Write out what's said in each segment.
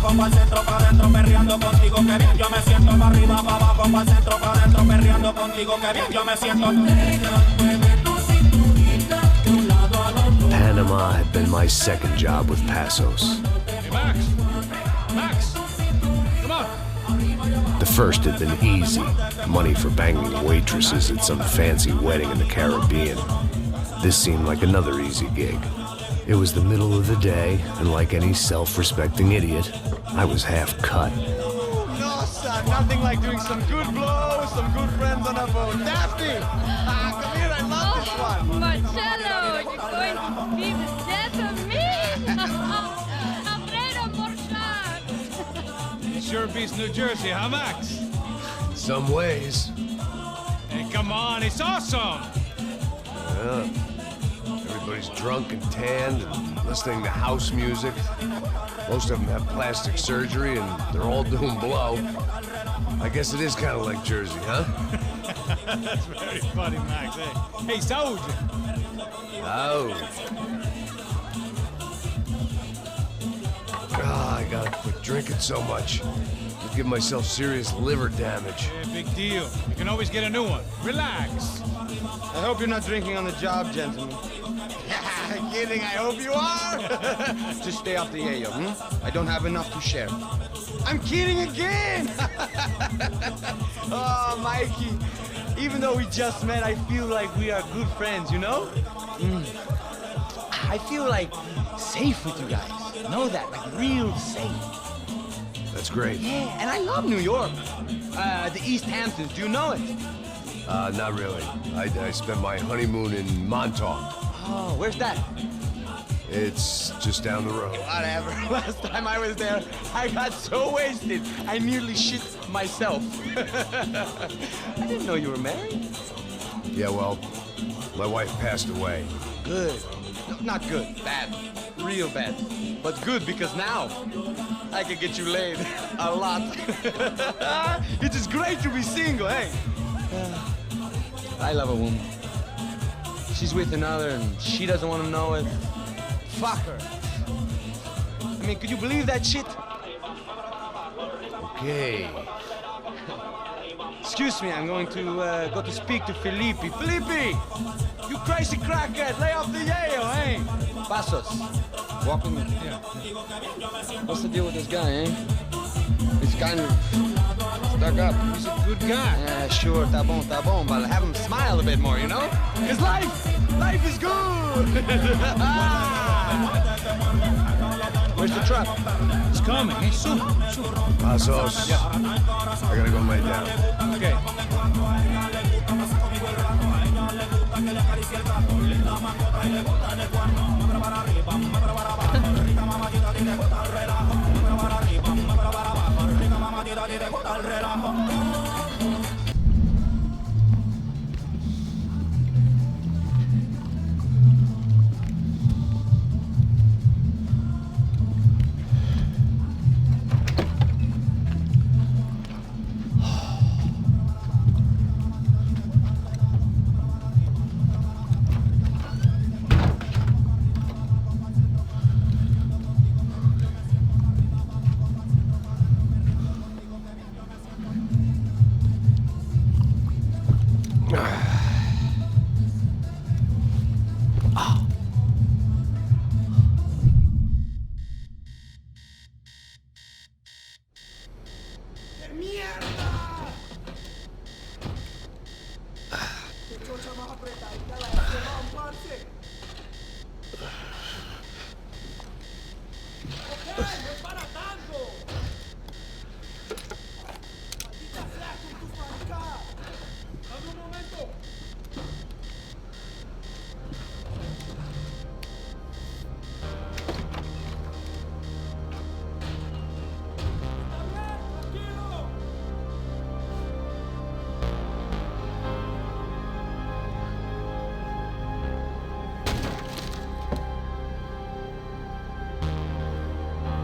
abajo, pa'l centro, pa' adentro, perreando contigo, que bien yo me siento. Pa' arriba, pa' abajo, pa'l centro, pa' adentro, perreando contigo, que bien yo me siento. Panama had been my second job with Passos. Hey, Max! Max! Come on! The first had been easy, money for banging waitresses at some fancy wedding in the Caribbean. This seemed like another easy gig. It was the middle of the day, and like any self-respecting idiot, I was half cut. No, son, nothing like doing some good blows, some good friends on a boat. Daphne! Come here, I love this one. Marcello, you're going to be the death of me! Alfredo Borchardt! It sure beats New Jersey, huh, Max? Some ways. Hey, come on, it's awesome! Yeah. Everybody's drunk and tanned and listening to house music. Most of them have plastic surgery and they're all doing blow. I guess it is kind of like Jersey, huh? That's very funny, Max. Hey, soldier! Oh. Ah, I gotta quit drinking so much. I'll give myself serious liver damage. Yeah, big deal. You can always get a new one. Relax. I hope you're not drinking on the job, gentlemen. Kidding, I hope you are. Just stay off the yayo, I don't have enough to share. I'm kidding again. Oh, Mikey. Even though we just met, I feel like we are good friends, you know? I feel like safe with you guys. Know that, like real safe. That's great. Yeah, and I love New York. The East Hamptons, do you know it? Not really. I spent my honeymoon in Montauk. Oh, where's that? It's just down the road. Whatever. Last time I was there, I got so wasted, I nearly shit myself. I didn't know you were married. Yeah, well, my wife passed away. Good. No, not good. Bad. Real bad. But good because now I can get you laid a lot. It is great to be single, hey? I love a woman. She's with another and she doesn't want to know it. Fuck her. I mean, could you believe that shit? Okay. Excuse me, I'm going to go to speak to Felipe. Felipe! You crazy crackhead, lay off the yayo, eh? Passos. Walk with me. Yeah. What's the deal with this guy, eh? He's kind of stuck up. He's a good guy. Yeah, sure, tá bom, but have him smile a bit more, you know? Cause life is good! Where's the truck? It's coming. Hey, soon. Passos. Yeah. I gotta go lay down. Okay.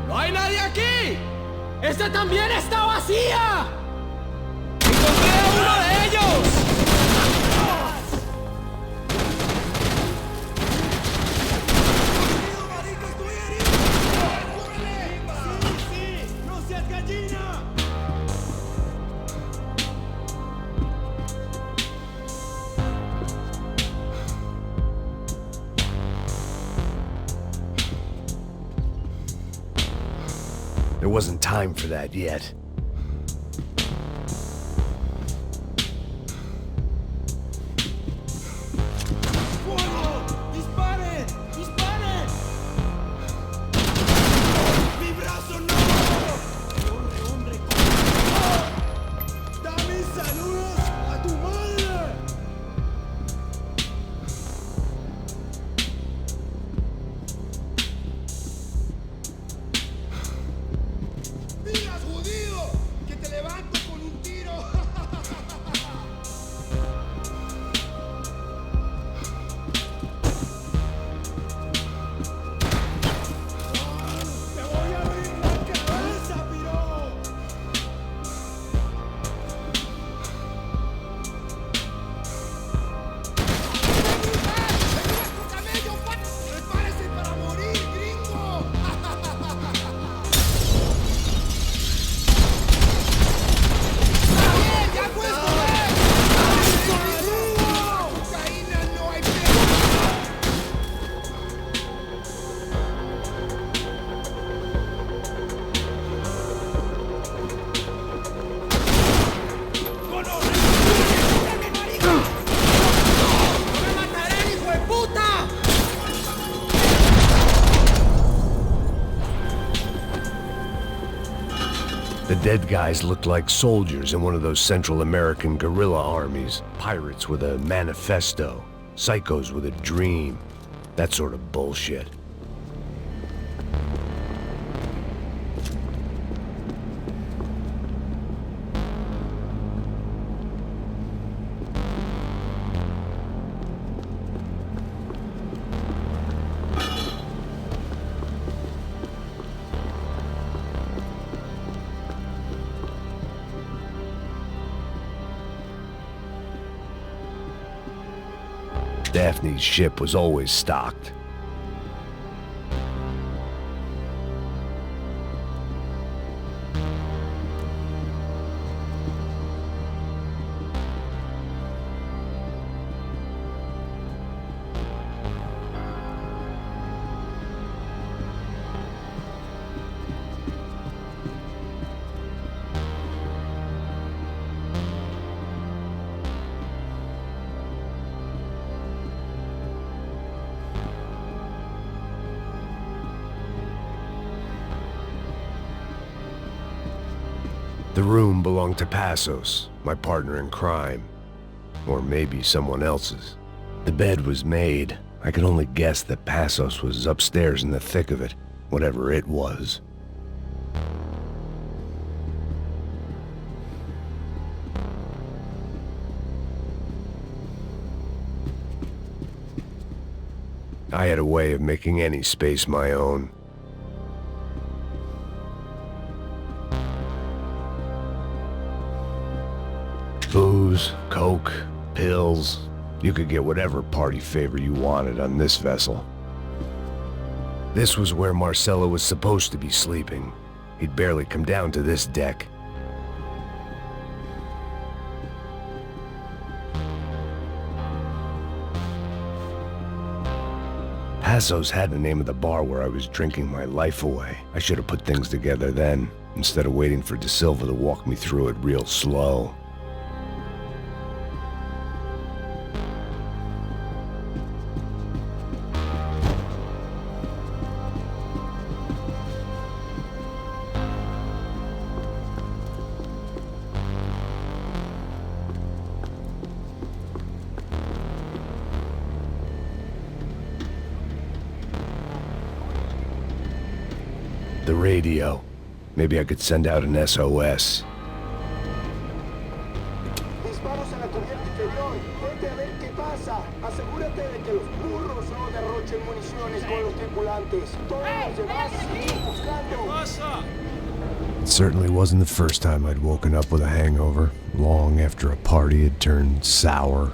¡No hay nadie aquí! ¡Esta también está vacía! ¡Encontré a uno de ellos! There wasn't time for that yet. The dead guys looked like soldiers in one of those Central American guerrilla armies. Pirates with a manifesto, psychos with a dream, that sort of bullshit. Daphne's ship was always stocked. The room belonged to Passos, my partner in crime. Or maybe someone else's. The bed was made. I could only guess that Passos was upstairs in the thick of it, whatever it was. I had a way of making any space my own. Booze, coke, pills. You could get whatever party favor you wanted on this vessel. This was where Marcelo was supposed to be sleeping. He'd barely come down to this deck. Passos had the name of the bar where I was drinking my life away. I should have put things together then, instead of waiting for De Silva to walk me through it real slow. The radio. Maybe I could send out an SOS. Disparos a la cubierta inferior. Vete a ver qué pasa. Asegúrate de que los burros no derrochen municiones con los tripulantes. Todos los demás siguen buscando. It certainly wasn't the first time I'd woken up with a hangover, long after a party had turned sour.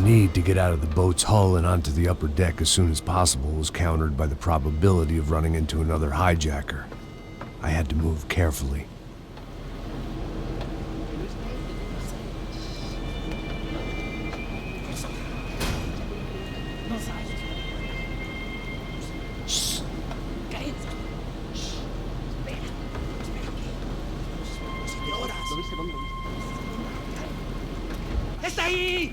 need to get out of the boat's hull and onto the upper deck as soon as possible was countered by the probability of running into another hijacker. I had to move carefully. ¡Está ahí!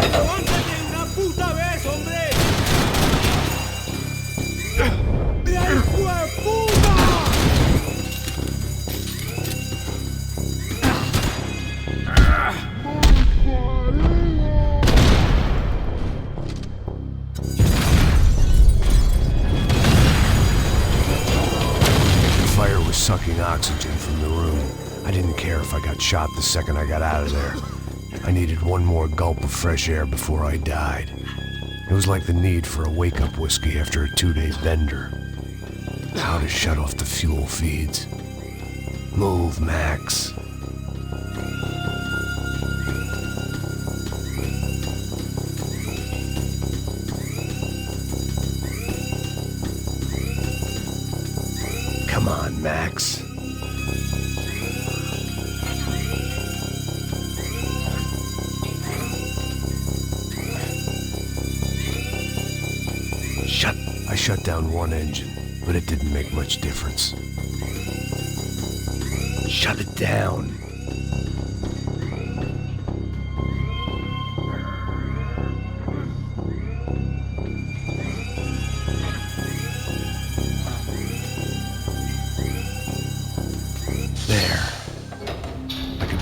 ¡Levántate una puta vez, hombre! ¡Mira, hijo de puta! Sucking oxygen from the room. I didn't care if I got shot the second I got out of there. I needed one more gulp of fresh air before I died. It was like the need for a wake-up whiskey after a 2-day bender. How to shut off the fuel feeds. Move, Max. Come on, Max. I shut down one engine, but it didn't make much difference. Shut it down.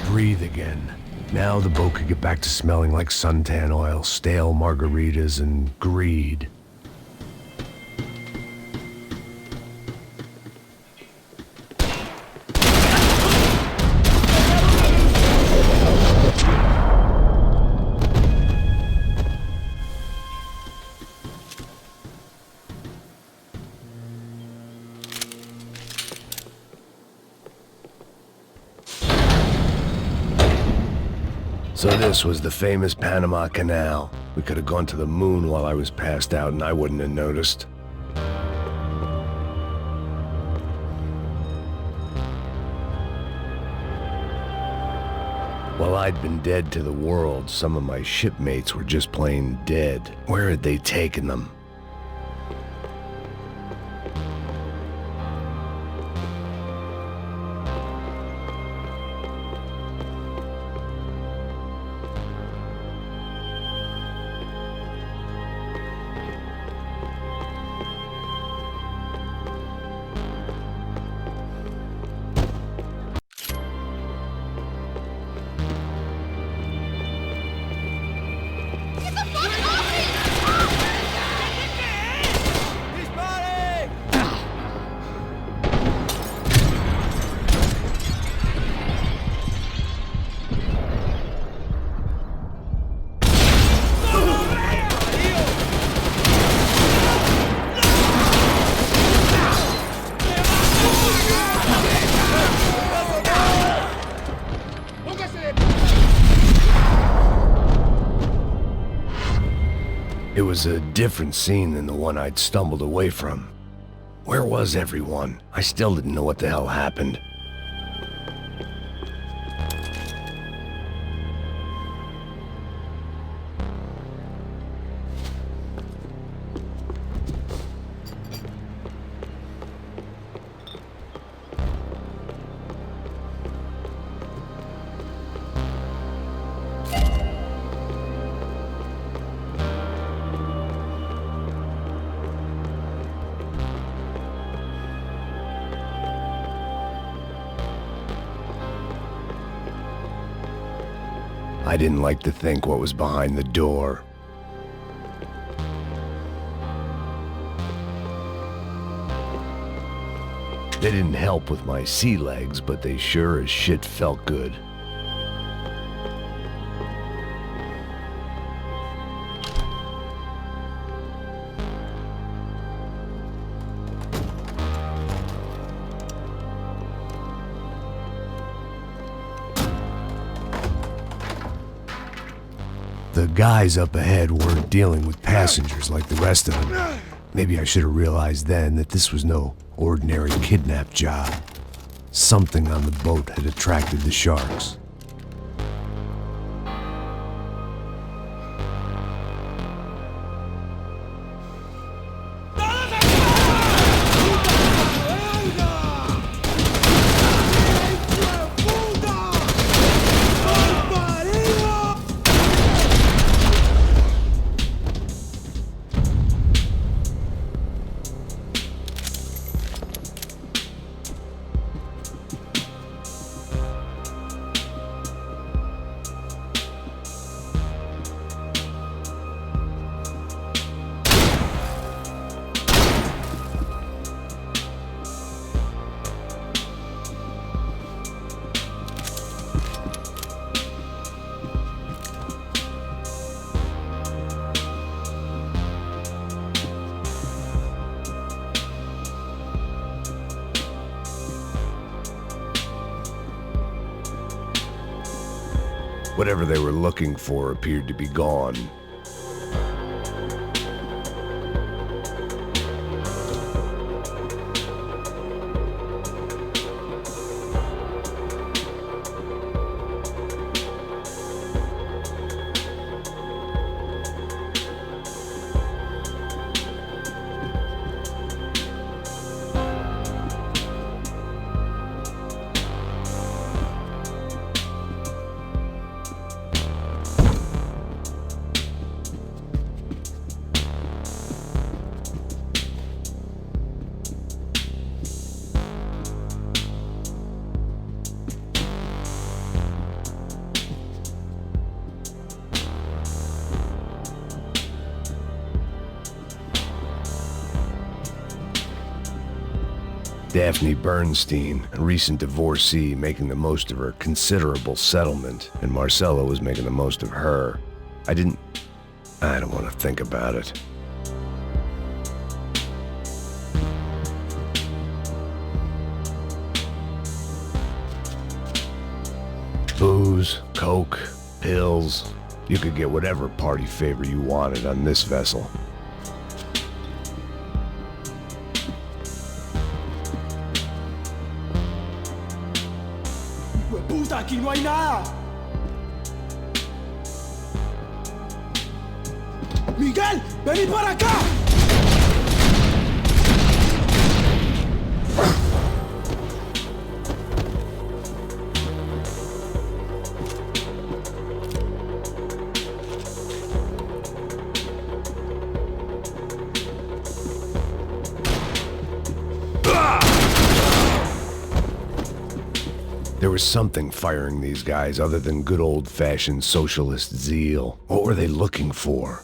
Breathe again. Now the boat could get back to smelling like suntan oil, stale margaritas, and greed. So this was the famous Panama Canal. We could have gone to the moon while I was passed out and I wouldn't have noticed. While I'd been dead to the world, some of my shipmates were just plain dead. Where had they taken them? It was a different scene than the one I'd stumbled away from. Where was everyone? I still didn't know what the hell happened. I didn't like to think what was behind the door. They didn't help with my sea legs, but they sure as shit felt good. The guys up ahead weren't dealing with passengers like the rest of them. Maybe I should have realized then that this was no ordinary kidnap job. Something on the boat had attracted the sharks. Whatever they were looking for appeared to be gone. Daphne Bernstein, a recent divorcee, making the most of her considerable settlement, and Marcella was making the most of her. I don't want to think about it. Booze, coke, pills. You could get whatever party favor you wanted on this vessel. ¡Puta, aquí no hay nada! ¡Miguel, vení para acá! There was something firing these guys other than good old-fashioned socialist zeal. What were they looking for?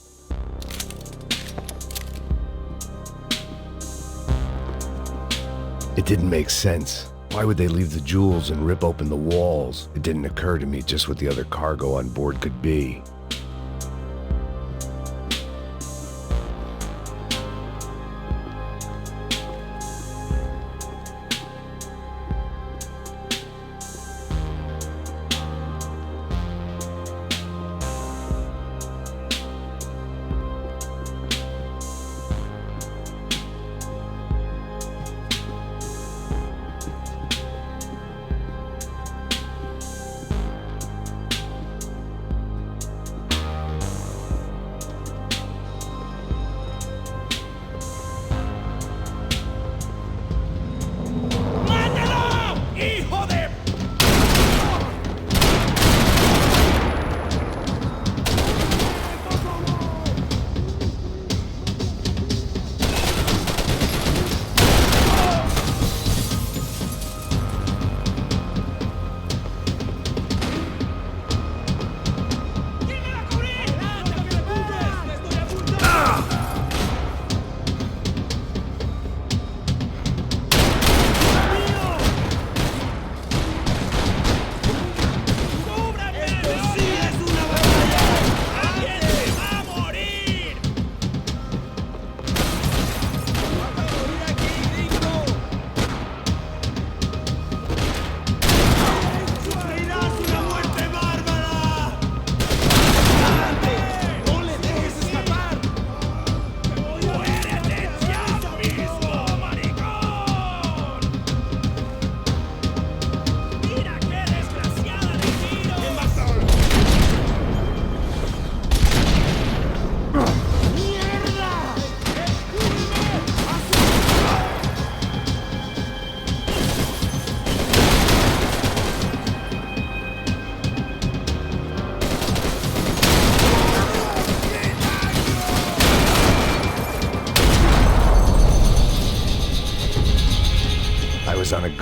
It didn't make sense. Why would they leave the jewels and rip open the walls? It didn't occur to me just what the other cargo on board could be.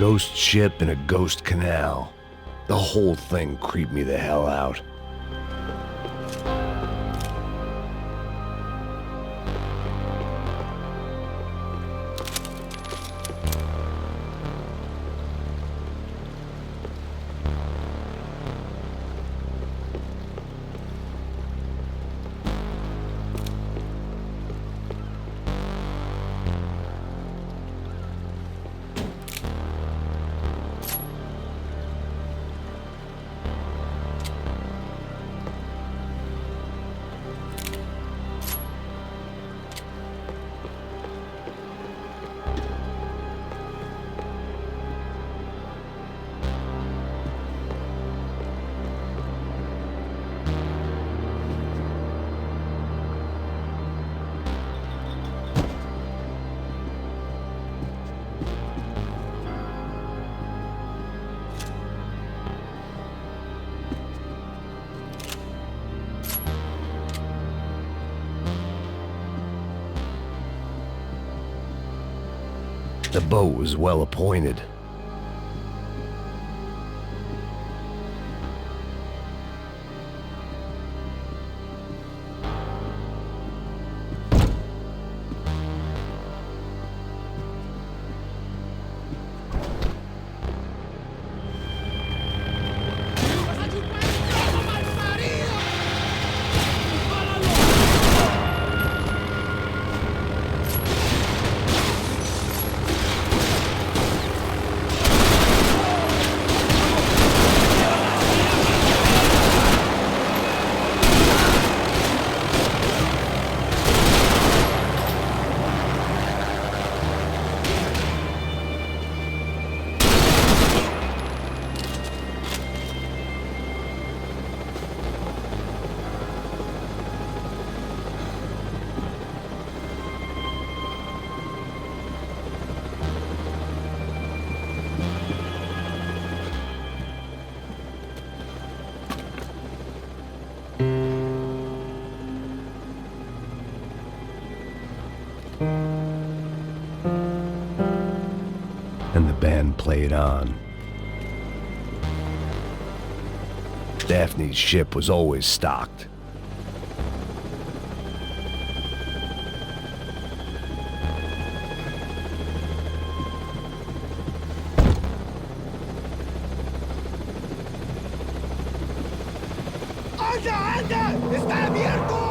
ghost ship in a ghost canal. The whole thing creeped me the hell out. The boat was well appointed. And the band played on. Daphne's ship was always stocked. ¡Anda, anda! ¡Está abierto!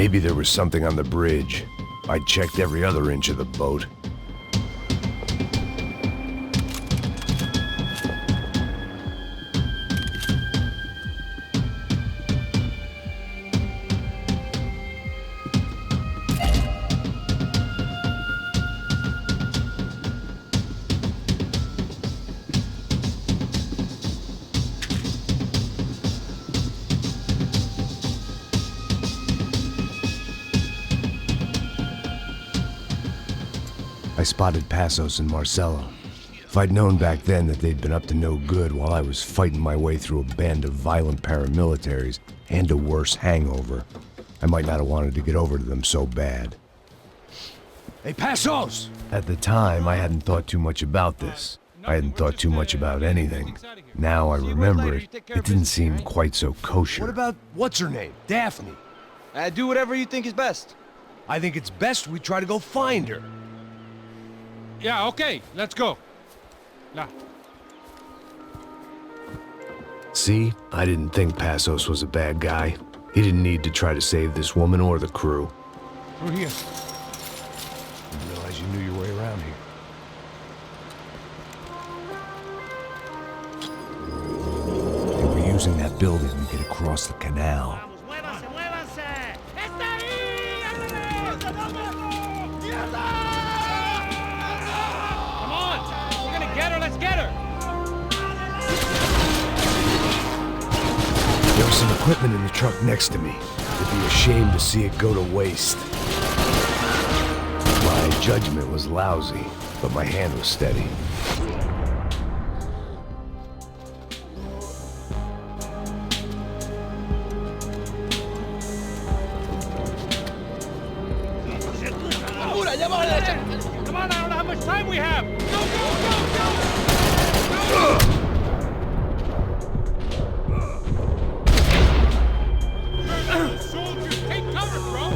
Maybe there was something on the bridge. I checked every other inch of the boat. I spotted Passos and Marcelo. If I'd known back then that they'd been up to no good while I was fighting my way through a band of violent paramilitaries and a worse hangover, I might not have wanted to get over to them so bad. Hey, Passos! At the time, I hadn't thought too much about this. I hadn't thought too much about anything. Now I remember it, it didn't seem quite so kosher. What about, what's her name? Daphne. Do whatever you think is best. I think it's best we try to go find her. Yeah, okay, let's go. See, I didn't think Passos was a bad guy. He didn't need to try to save this woman or the crew. Through here. Didn't realize you knew your way around here. They were using that building to get across the canal. Let's get her! There was some equipment in the truck next to me. It'd be a shame to see it go to waste. My judgment was lousy, but my hand was steady. Come on, I don't know how much time we have! Go, go, go, go! Soldiers, take cover, bro!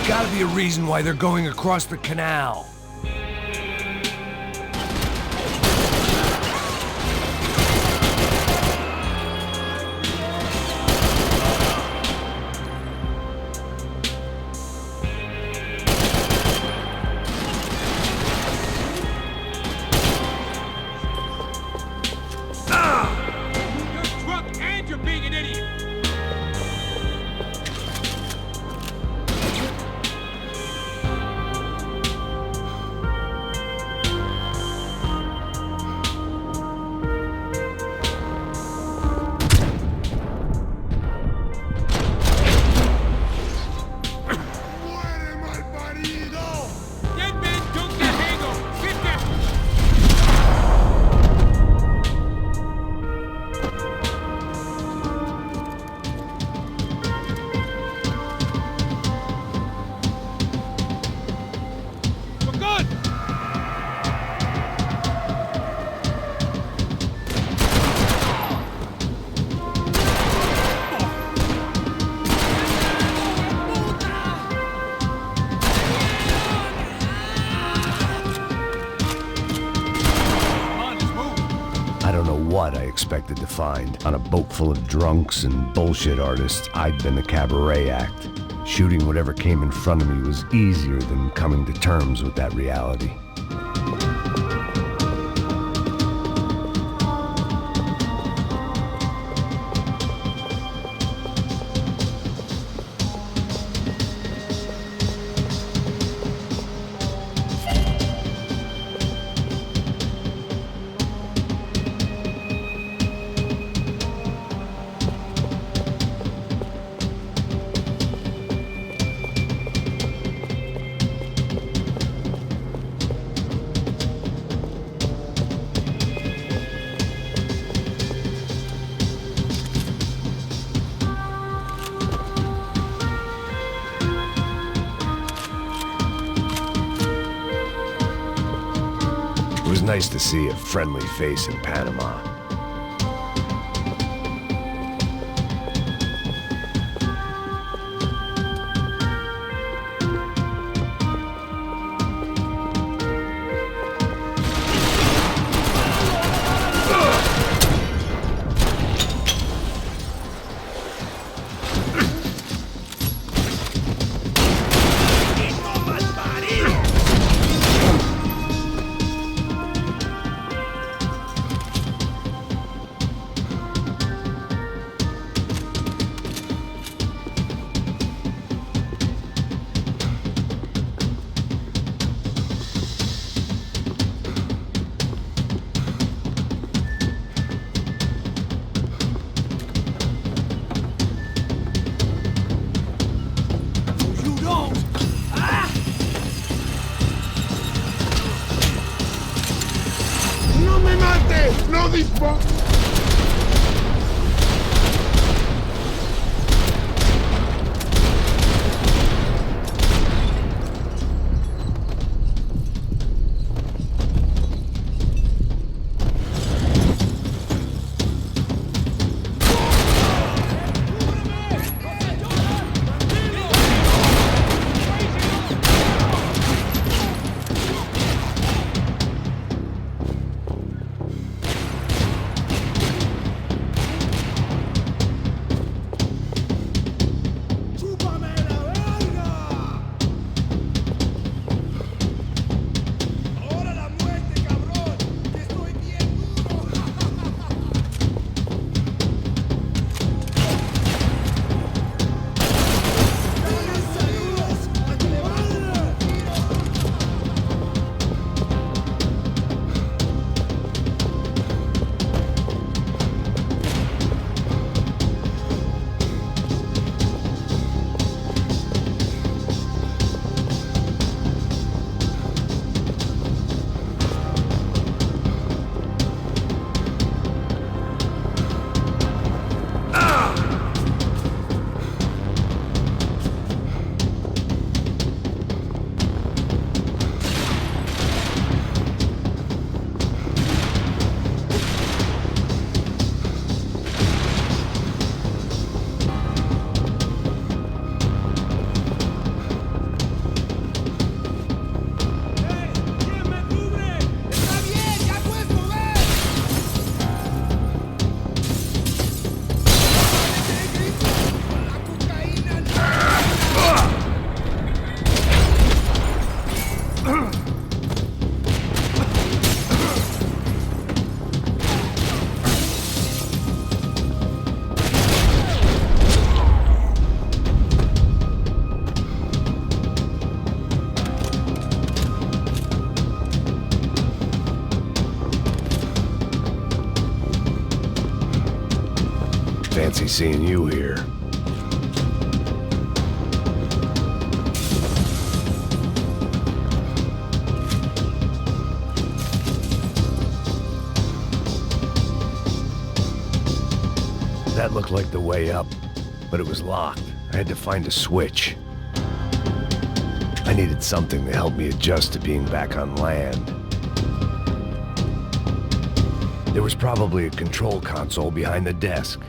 Gotta be a reason why they're going across the canal. You're drunk and you're being an idiot! What I expected to find. On a boat full of drunks and bullshit artists, I'd been a cabaret act. Shooting whatever came in front of me was easier than coming to terms with that reality. It was nice to see a friendly face in Panama. Fancy seeing you here. That looked like the way up, but it was locked. I had to find a switch. I needed something to help me adjust to being back on land. There was probably a control console behind the desk.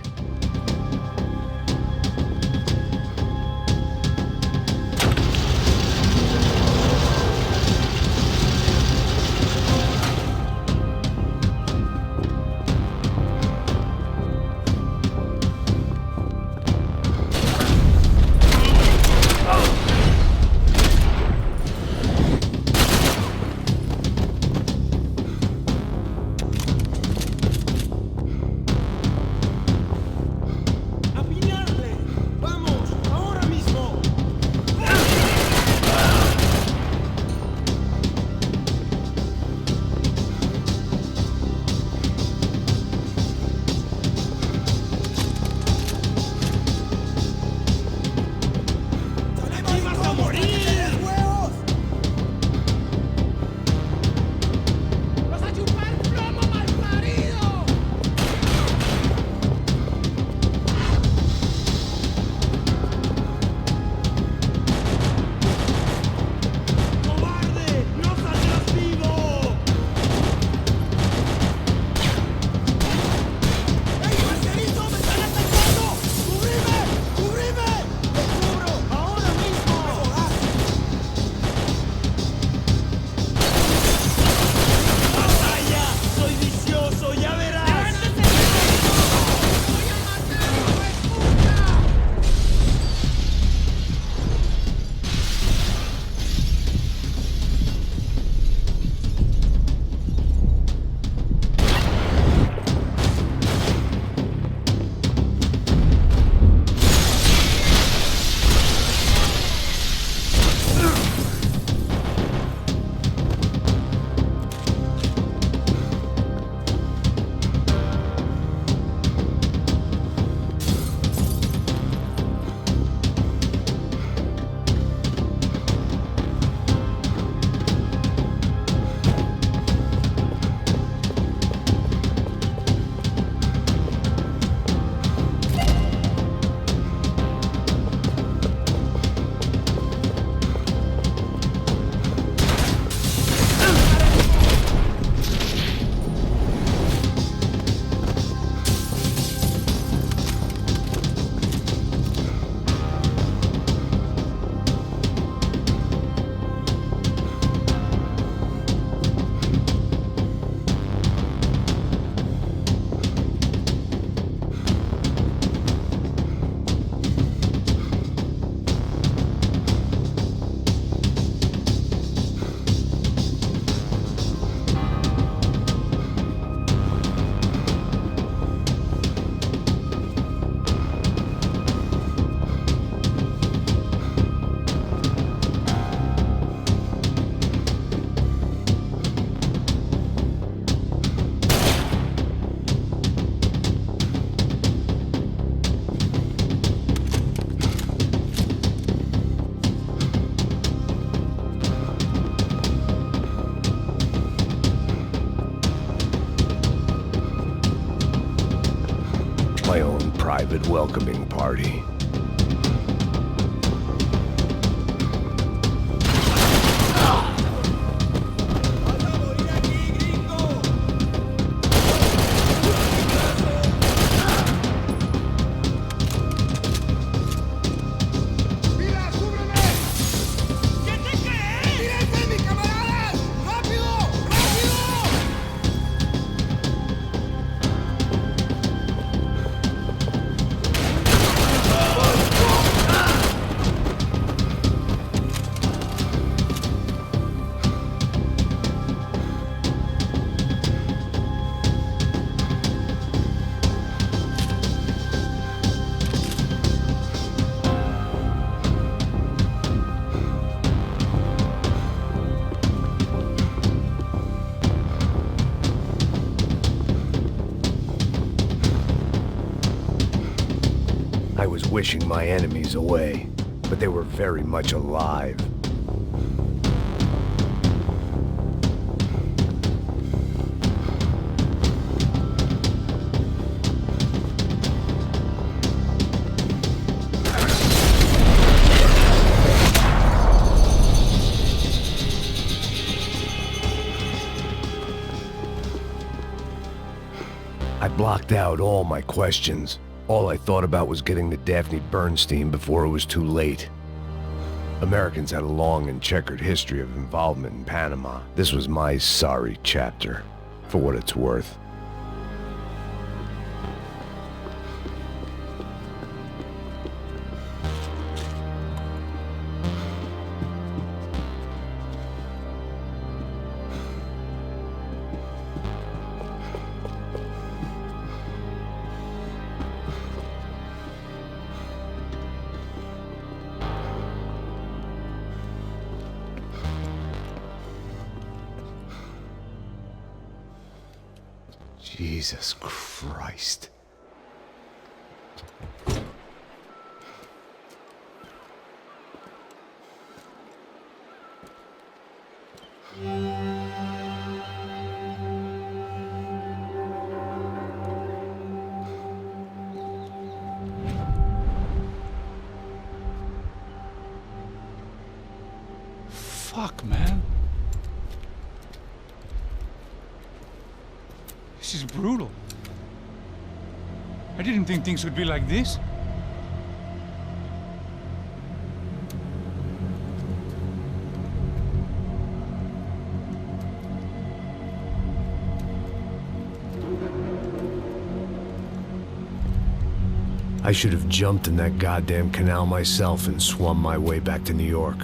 private welcoming party. I was wishing my enemies away, but they were very much alive. I blocked out all my questions. All I thought about was getting to Daphne Bernstein before it was too late. Americans had a long and checkered history of involvement in Panama. This was my sorry chapter, for what it's worth. Jesus Christ. Fuck, man. This is brutal. I didn't think things would be like this. I should have jumped in that goddamn canal myself and swum my way back to New York.